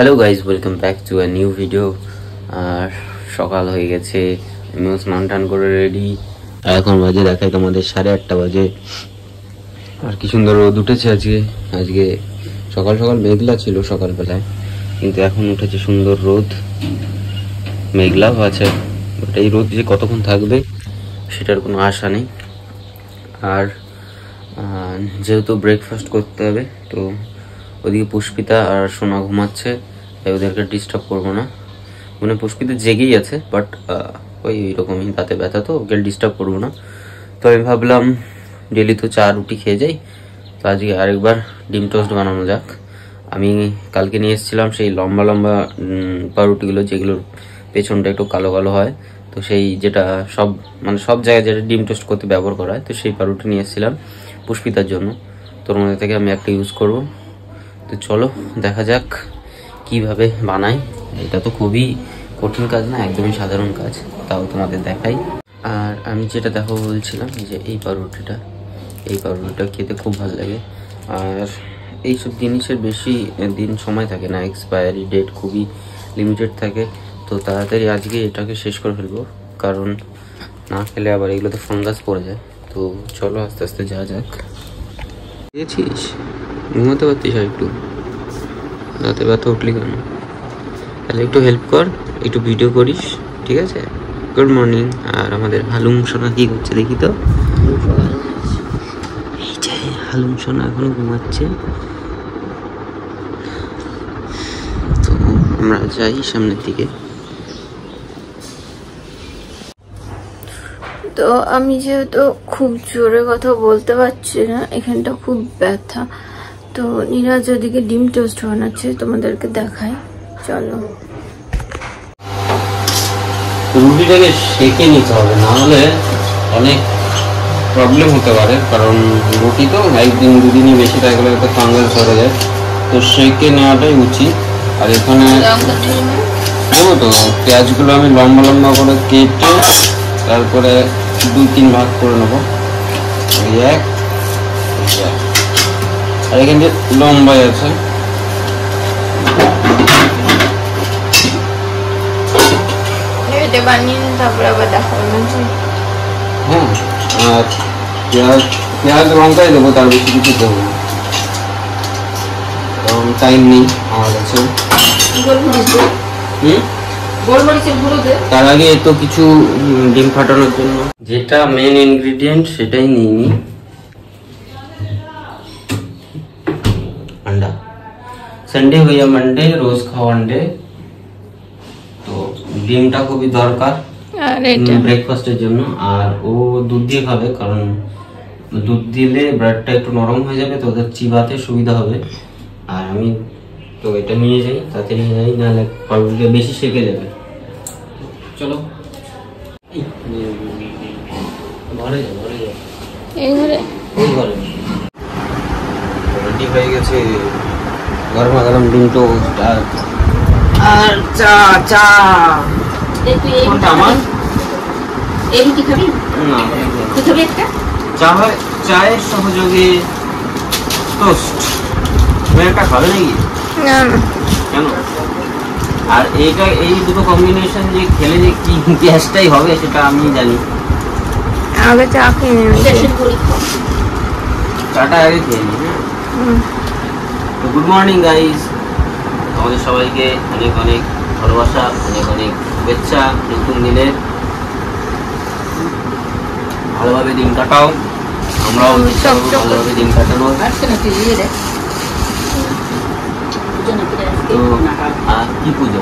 Hello guys, welcome back to a new video. আর সকাল হয়ে গেছে, আমিও স্নান টান করে রেডি। আর এখন বাজে দেখাই তোমাদের 8:30 বাজে। আর কি সুন্দর রোদ উঠেছে আজকে। আজকে সকাল সকাল মেঘলা ছিল সকালবেলায়, কিন্তু এখন উঠেছে সুন্দর রোদ। মেঘলাও আছে, বাট এই রোদ যে কতক্ষণ থাকবে সেটার কোনো আশা নেই। আর যেহেতু ব্রেকফাস্ট করতে হবে, তো ওদিকে পুষ্পিতা আর সোনা ঘুমাচ্ছে, তাই ওদেরকে ডিস্টার্ব করবো না। মানে পুষ্পিতা জেগেই আছে, বাট ওই রকমই দাঁতে ব্যথা, তো ওকে ডিস্টার্ব করবো না। তো আমি ভাবলাম ডেলি তো চা রুটি খেয়ে যাই, তো আজকে আরেকবার ডিম টোস্ট বানানো যাক। আমি কালকে নিয়ে এসেছিলাম সেই লম্বা লম্বা পাউরুটিগুলো, যেগুলোর পেছনটা একটু কালো কালো হয়, তো সেই যেটা সব জায়গায় যেটা ডিম টোস্ট করতে ব্যবহার করা হয়, তো সেই পাউরুটি নিয়ে এসেছিলাম পুষ্পিতার জন্য। তোর মধ্যে থেকে আমি একটা ইউজ করব। তো চলো দেখা যাক কিভাবে বানাই। এটা তো খুবই কঠিন কাজ না, একদমই সাধারণ কাজ, তাও তোমাদের দেখাই। আর আমি যেটা দেখাবো বলছিলাম, যে এই পাউরুটিটা খেতে খুব ভালো লাগে। আর এইসব জিনিসের বেশি দিন সময় থাকে না, এক্সপায়ারি ডেট খুবই লিমিটেড থাকে। তো তাড়াতাড়ি আজকে এটাকে শেষ করে ফেলবো, কারণ না খেলে আবার এগুলোতে ফাঙ্গাস পড়ে যায়। তো চলো আস্তে আস্তে যাওয়া যাক। দিয়েছিস, ঘুমাতে পারতিস আর একটু, রাতে ব্যথা উঠলি কেন? তাহলে একটু হেল্প কর, একটু ভিডিও করিস, ঠিক আছে? Good morning. আর আমাদের হালুম সোনা কি করছে দেখি তো। এই যে হালুম সোনা এখনো ঘুমাচ্ছে। তো আমরা যাই সামনের দিকে। তো আমি যেহেতু খুব জোরে কথা বলতে পারছি না, এখানটা খুব ব্যথা, তো নীরাজ ওদিকে ডিম টোস্ট বানাচ্ছে, তোমাদেরকে দেখাই, চলো। রুটিটাকে সেঁকে নিতে হবে, না হলে অনেক প্রবলেম হতে পারে, কারণ রুটি তো একদিন দুদিনই বেশি থাকলে একটা ফাঙ্গাস ধরে যায়। তো সেঁকে নেওয়াটাই উচিত। আর এখানে দেবো তো পেঁয়াজগুলো আমি লম্বা লম্বা করে কেটে তারপরে 2-3 ভাগ করে নেবো। এক আর এখানে লম্বাই আছে, হ্যাঁ। আর পেঁয়াজ লঙ্কাই দেবো, তার বেশি কিছু দেবো না, কারণ টাইম নেই আমার কাছে। তার আগে তো কিছু ডিম ফাটানোর জন্য যেটা মেন ইনগ্রিডিয়েন্ট সেটাই নিয়ে নিই, अंडा। संडे हो या मंडे, रोज खाओ अंडे। তো ডিমটা খুবই দরকার ব্রেকফাস্টের জন্য। আর ও দুধ দিয়ে খাবে, কারণ দুধ দিলে ব্রেডটা একটু নরম হয়ে যাবে, তো ওদের চিবাতে সুবিধা হবে। আর আমি তো এটা নিয়ে যাই, তাতে নিয়ে যাই, নাহলে পাউরুটিটা বেশি সেকে যাবে। চলো ঘরে যাও, এই ঘরে রেডি হয়ে গেছে গরমা গরম ডিম টোস্ট আর চা। চা কোনটা আমার? এই রুটি খাবি না, তুই খাবি একটা? চায়ের সহযোগে টোস্ট একটা খাবে নাকি? না কেন? আর এইটা এই দুটো কম্বিনেশন যে খেলে যে কি গ্যাসটাই হবে সেটা আমি জানি। আগে চা খেয়ে নেব, চাটা আগে খেয়ে নিই। তো গুড মর্নিং গাইজ, আমাদের সবাইকে অনেক অনেক ভালোবাসা, অনেক অনেক শুভেচ্ছা নতুন দিনের। ভালোভাবে দিন কাটাও, আমরাও ভালোভাবে দিন কাটানো। তো কি পুজো?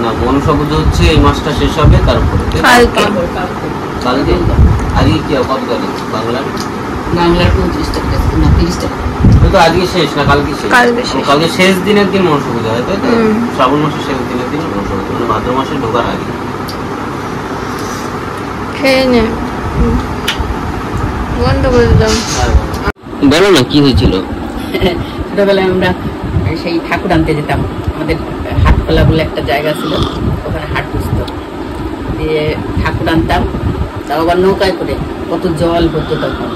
না, মনসা পুজো হচ্ছে এই মাসটা শেষ হবে, তারপরে কালকে। আজকে কি কত তারিখ? বাংলার 29 তারিখ না 30 তারিখ? তো আজকে শেষ না কালকে শেষ? কালকে শেষ দিনের দিন মনসা পুজো হয়, তাই তো? শ্রাবণ মাসের শেষ দিনের দিন মনসা পুজো, মানে ভাদ্র মাসে ঢোকার আগে। খেয়ে নে, বন্ধ করে দিলাম। বলো না কি হয়েছিল? ছোটবেলায় আমরা সেই ঠাকুর আনতে যেতাম, আমাদের হাটখোলা বলে একটা জায়গা ছিল, ওখানে হাট বসতো, দিয়ে ঠাকুর আনতাম, তাও আবার নৌকায় করে, কত জল হতো তখন।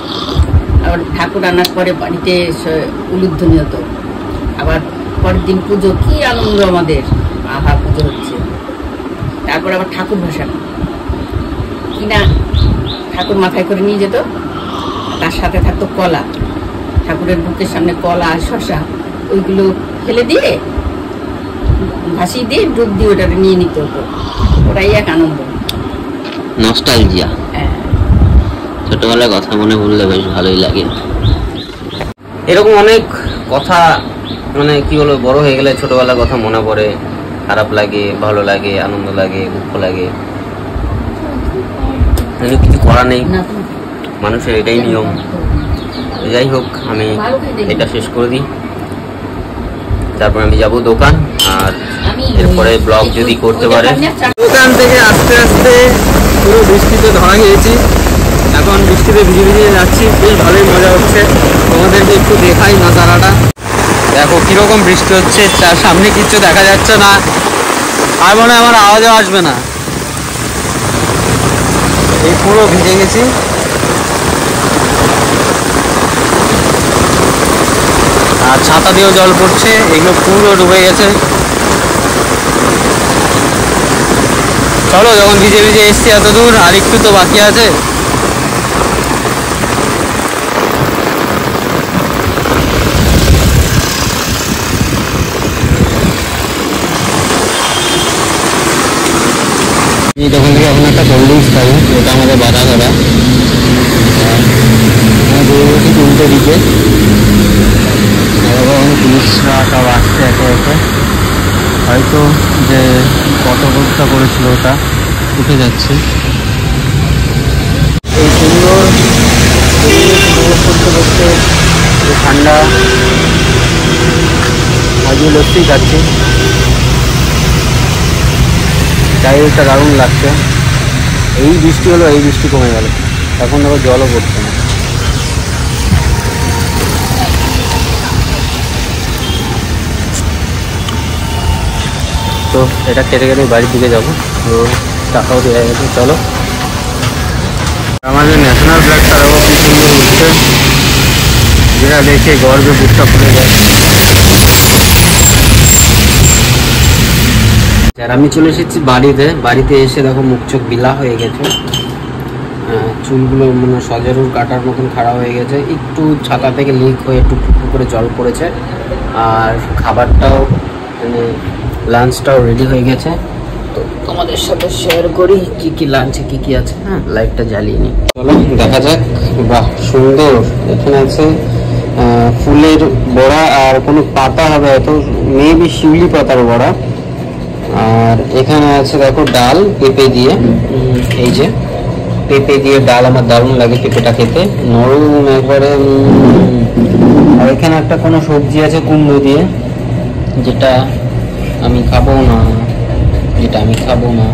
আবার ঠাকুর আনার পরে বাড়িতে উলুধ্বনি হতো, আবার তারপরের দিন পুজো, কি আনন্দ আমাদের, আহা পুজো হচ্ছে। তারপর আবার ঠাকুর ভাসানো, কিনা ঠাকুর মাথায় করে নিয়ে যেত, তার সাথে থাকতো কলা, ঠাকুরের বুকের সামনে কলা আর শশা, ওইগুলো ফেলে দিয়ে ভাসিয়ে দিয়ে ডুব দিয়ে ওটা নিয়ে নিতে হতো। ওটাই এক আনন্দ, নস্টালজিয়া। ছোটবেলার কথা মনে পড়লে বেশ ভালোই লাগে। এরকম অনেক কথা, মানে কি বলবো, বড় হয়ে গেলে ছোটবেলার কথা মনে পড়ে, খারাপ লাগে, ভালো লাগে, আনন্দ লাগে, দুঃখ লাগে, কিছু করা নেই, মানুষের এটাই নিয়ম। যাই হোক, আমি এটা শেষ করে দিই, তারপর আমি যাব দোকান, আর এরপরে ব্লগ যদি করতে পারে। দোকান থেকে আস্তে আস্তে পুরো বৃষ্টিতে ধরা গিয়েছি, এখন বৃষ্টিতে ভিজে ভিজে যাচ্ছি, বেশ ভালোই মজা হচ্ছে। তোমাদেরকে একটু দেখাই নাজারাটা, দেখো কিরকম বৃষ্টি হচ্ছে, তার সামনে কিচ্ছু দেখা যাচ্ছে না, আর মনে হয় আমার আওয়াজও আসবে না। এই পুরো ভিজে গেছি, আর ছাতা দিয়েও জল পড়ছে, এগুলো পুরো ডুবে গেছে। চলো, যখন ভিজে ভিজে এসছি এত দূর, আর একটু তো বাকি আছে। তখন থেকে এখন একটা কোল্ড ড্রিঙ্কস খাবো, ওটা আমাদের বাধা ধরা। তিনটে দিকে পুলিশরা সব আসছে একে একে, হয়তো যে কত অবস্থা করেছিল ওটা উঠে যাচ্ছে। এই সুন্দর উপভোগ করতে করতে ঠান্ডা আজকে লস্যি খাচ্ছি, চারিদিকটা দারুণ লাগছে। এই বৃষ্টি হলো, এই বৃষ্টি কমে গেল, এখন দেখো জলও পড়ছে না। তো এটা কেটে কেটে বাড়ির দিকে যাবো, তো টাকাও দেওয়া গেছে। চলো, আমাদের ন্যাশনাল ফ্ল্যাগটা দেখো কি সুন্দর উঠছে, যেটা দেখে গর্বে বুকটা ফুলে যায়। আর আমি চলে এসেছি বাড়িতে, বাড়িতে এসে দেখো মুখ চোখ বিলা হয়ে গেছে, চুলগুলো মানে সজেরুর কাটার মতন খাড়া হয়ে গেছে, একটু ছাতা থেকে লিক হয়ে টুকটুক করে জল পড়েছে, আর খাবারটাও মানে লাঞ্চটাও রেডি হয়ে গেছে। তো তোমাদের সাথে শেয়ার করি কি কি লাঞ্চে কি কি আছে। হ্যাঁ, লাইটটা জ্বালিয়ে নিই, চলো দেখা যাক। বাহ, সুন্দর, এখানে আছে ফুলের বড়া, আর কোনো পাতা হবে হয়তো, মেবি শিউলি পাতার বড়া। আর এখানে আছে দেখো ডাল পেঁপে দিয়ে, এই যে পেঁপে দিয়ে ডাল আমার দারুণ লাগে, পেঁপেটা খেতে নরম একবারে। আর এখানে একটা কোনো সবজি আছে কুমড়ো দিয়ে, যেটা আমি খাবো না,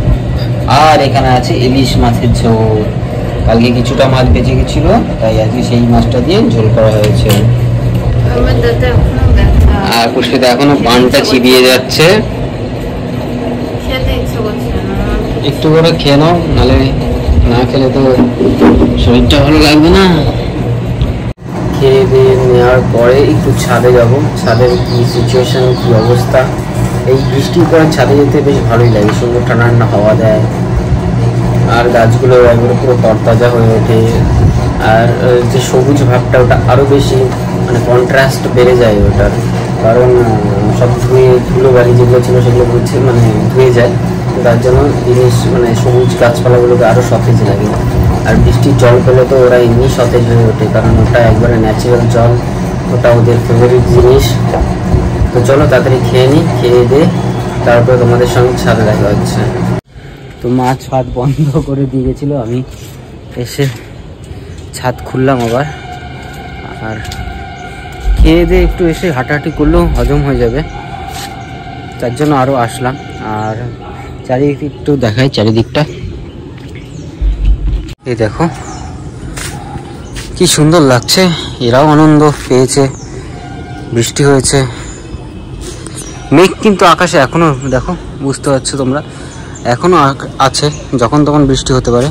আর এখানে আছে ইলিশ মাছের ঝোল, কালকে কিছুটা মাছ বেঁচে গেছিল, তাই আজকে সেই মাছটা দিয়ে ঝোল করা হয়েছে। আর পুষ্পিতা এখনো পানটা চিবিয়ে যাচ্ছে, একটু করে খেয়ে নাও, নাহলে না খেলে তো শরীরটা ভালো লাগবে না। খেয়ে দিয়ে নেওয়ার পরে একটু ছাদে যাব, ছাদের কি সিচুয়েশন, কি অবস্থা। এই বৃষ্টির পরে ছাদে যেতে বেশ ভালোই লাগে, সুন্দর ঠান্ডা ঠান্ডা হাওয়া দেয়, আর গাছগুলো একবারে পুরো তরতাজা হয়ে ওঠে, আর যে সবুজ ভাবটা ওটা আরও বেশি মানে কন্ট্রাস্ট বেড়ে যায় ওটার, কারণ সব ধুলো বাড়ি যেগুলো ছিল সেগুলো বুঝছে মানে ধুয়ে যায়, তার জন্য জিনিস মানে সবুজ গাছপালাগুলোকে আরও সতেজ লাগে। আর বৃষ্টির জল পেলে তো ওরা এমনি সতেজ হয়ে ওঠে, কারণ ওটা একবারে ন্যাচারাল জল, ওটা ওদের ফেভারিট জিনিস। তো চলো তাড়াতাড়ি খেয়ে নিই, খেয়ে দিয়ে তারপরে তোমাদের সঙ্গে ছাদে দেখা হচ্ছে। তো মাছ ছাদ বন্ধ করে দিয়ে গেছিলো, আমি এসে ছাদ খুললাম আবার, আর খেয়ে দিয়ে একটু এসে হাঁটাহাঁটি করলেও হজম হয়ে যাবে, তার জন্য আরও আসলাম। আর চারিদিক একটু দেখাই, চারিদিকটা এই দেখো কি সুন্দর লাগছে, এরাও আনন্দ পেয়েছে, বৃষ্টি হয়েছে, মেঘ কিন্তু আকাশে এখনো দেখো, বুঝতে পারছো তোমরা, এখনো আছে, যখন তখন বৃষ্টি হতে পারে।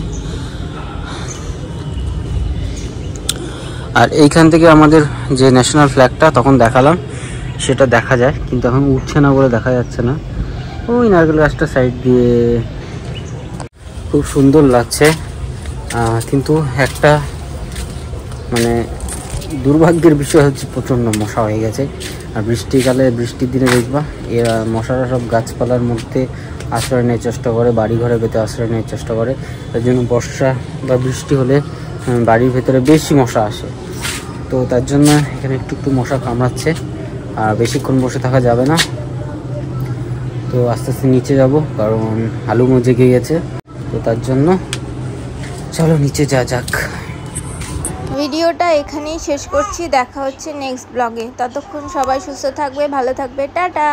আর এইখান থেকে আমাদের যে ন্যাশনাল ফ্ল্যাগটা তখন দেখালাম, সেটা দেখা যায়, কিন্তু এখন উঠছে না বলে দেখা যাচ্ছে না। ওই নারকেল গাছটা সাইড দিয়ে খুব সুন্দর লাগছে, কিন্তু একটা মানে দুর্ভাগ্যের বিষয় হচ্ছে প্রচণ্ড মশা হয়ে গেছে। আর বৃষ্টিকালে, বৃষ্টির দিনে দেখবা এরা মশারা সব গাছপালার মধ্যে আশ্রয় নেওয়ার চেষ্টা করে, বাড়ি ঘরের ভেতরে আশ্রয় নেওয়ার চেষ্টা করে। তার জন্য বর্ষা বা বৃষ্টি হলে বাড়ির ভেতরে বেশি মশা আসে। তো তার জন্য এখানে একটু একটু মশা কামড়াচ্ছে, আর বেশিক্ষণ বসে থাকা যাবে না। তো আস্তে আস্তে নিচে যাব, কারণ হালুমো জেগে গেছে। তো তার জন্য চলো নিচে যাক। ভিডিওটা এখানেই শেষ করছি, দেখা হচ্ছে নেক্সট ব্লগে। ততক্ষণ সবাই সুস্থ থাকবে, ভালো থাকবে, টাটা।